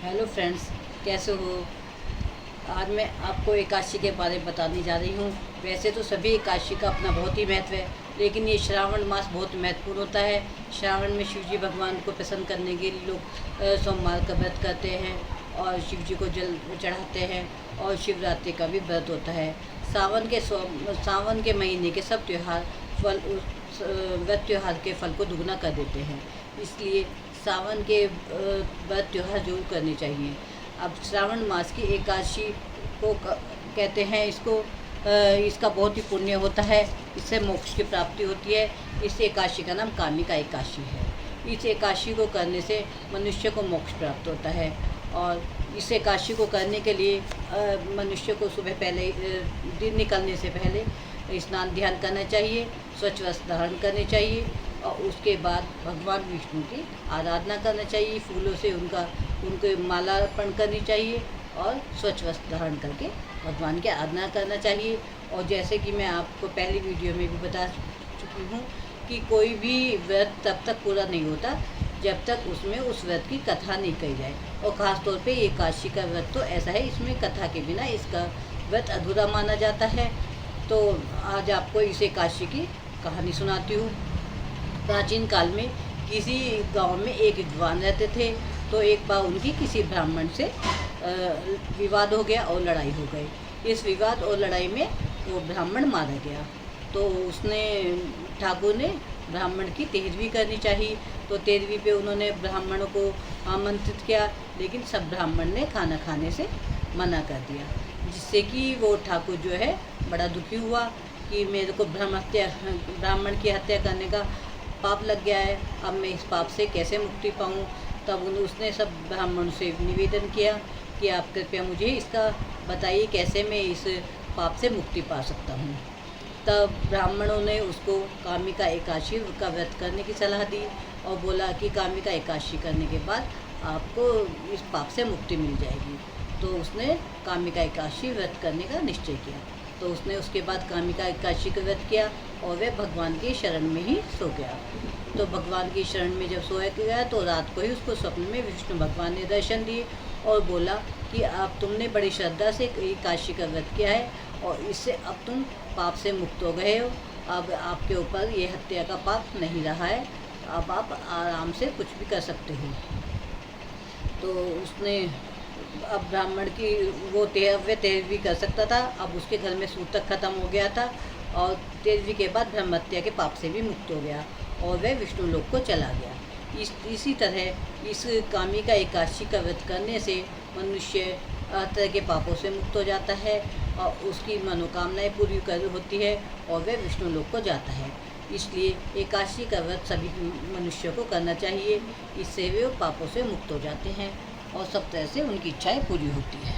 Hello friends, कैसे हो। आज मैं आपको एकादशी के बारे में बताने जा रही हूँ। वैसे तो सभी एकादशी का अपना बहुत ही महत्व है, लेकिन ये श्रावण मास बहुत महत्वपूर्ण होता है। श्रावण में शिव जी भगवान को प्रसन्न करने के लिए लोग सोमवार का व्रत करते हैं और शिव जी को जल चढ़ाते हैं, और शिवरात्रि का भी व्रत होता है। सावन के महीने के सब त्यौहार फल उस व्रत त्यौहार के फल को दुगना कर देते हैं, इसलिए सावन के व्रत त्यौहार जरूर करने चाहिए। अब श्रावण मास की एकादशी को कहते हैं इसका बहुत ही पुण्य होता है, इससे मोक्ष की प्राप्ति होती है। इस एकादशी का नाम कामिका एकादशी है। इस एकादशी को करने से मनुष्य को मोक्ष प्राप्त होता है, और इस एकादशी को करने के लिए मनुष्य को सुबह पहले दिन निकलने से पहले स्नान ध्यान करना चाहिए, स्वच्छ वस्त्र धारण करने चाहिए, और उसके बाद भगवान विष्णु की आराधना करना चाहिए। फूलों से उनको माला अर्पण करनी चाहिए और स्वच्छ वस्त्र धारण करके भगवान की आराधना करना चाहिए। और जैसे कि मैं आपको पहली वीडियो में भी बता चुकी हूँ कि कोई भी व्रत तब तक पूरा नहीं होता जब तक उसमें उस व्रत की कथा नहीं कही जाए। और ख़ास तौर पे एकादशी का व्रत तो ऐसा है, इसमें कथा के बिना इसका व्रत अधूरा माना जाता है। तो आज आपको इस एकादशी की कहानी सुनाती हूँ। प्राचीन काल में किसी गांव में एक विद्वान रहते थे। तो एक बार उनकी किसी ब्राह्मण से विवाद हो गया और लड़ाई हो गई। इस विवाद और लड़ाई में वो ब्राह्मण मारा गया। तो ठाकुर ने ब्राह्मण की तेरहवीं करनी चाहिए। तो तेरहवीं पे उन्होंने ब्राह्मणों को आमंत्रित किया, लेकिन सब ब्राह्मण ने खाना खाने से मना कर दिया, जिससे कि वो ठाकुर जो है बड़ा दुखी हुआ कि मेरे को ब्राह्मण की हत्या करने का पाप लग गया है, अब मैं इस पाप से कैसे मुक्ति पाऊँ। तब उसने सब ब्राह्मणों से निवेदन किया कि आप कृपया मुझे इसका बताइए, कैसे मैं इस पाप से मुक्ति पा सकता हूँ। तब ब्राह्मणों ने उसको कामिका एकादशी का व्रत करने की सलाह दी और बोला कि कामिका एकादशी करने के बाद आपको इस पाप से मुक्ति मिल जाएगी। तो उसने कामिका एकादशी व्रत करने का निश्चय किया। तो उसने उसके बाद कामिका एकादशी का व्रत किया और वह भगवान की शरण में ही सो गया। तो भगवान की शरण में जब सोया गया तो रात को ही उसको स्वप्न में विष्णु भगवान ने दर्शन दिए और बोला कि अब तुमने बड़ी श्रद्धा से एकादशी का व्रत किया है और इससे अब तुम पाप से मुक्त हो गए हो। अब आपके ऊपर ये हत्या का पाप नहीं रहा है, अब आप आराम से कुछ भी कर सकते हो। तो उसने अब ब्राह्मण की वो तेरहवीं कर सकता था। अब उसके घर में सूतक खत्म हो गया था और तेरहवीं के बाद ब्रह्म हत्या के पाप से भी मुक्त हो गया और वह विष्णु लोक को चला गया। इसी तरह इस कामिका एकादशी का व्रत करने से मनुष्य तरह के पापों से मुक्त हो जाता है और उसकी मनोकामनाएं पूरी होती है और वह विष्णु लोक को जाता है। इसलिए एकादशी का व्रत सभी मनुष्यों को करना चाहिए। इससे वे पापों से मुक्त हो जाते हैं और सब तरह से उनकी इच्छाएं पूरी होती हैं।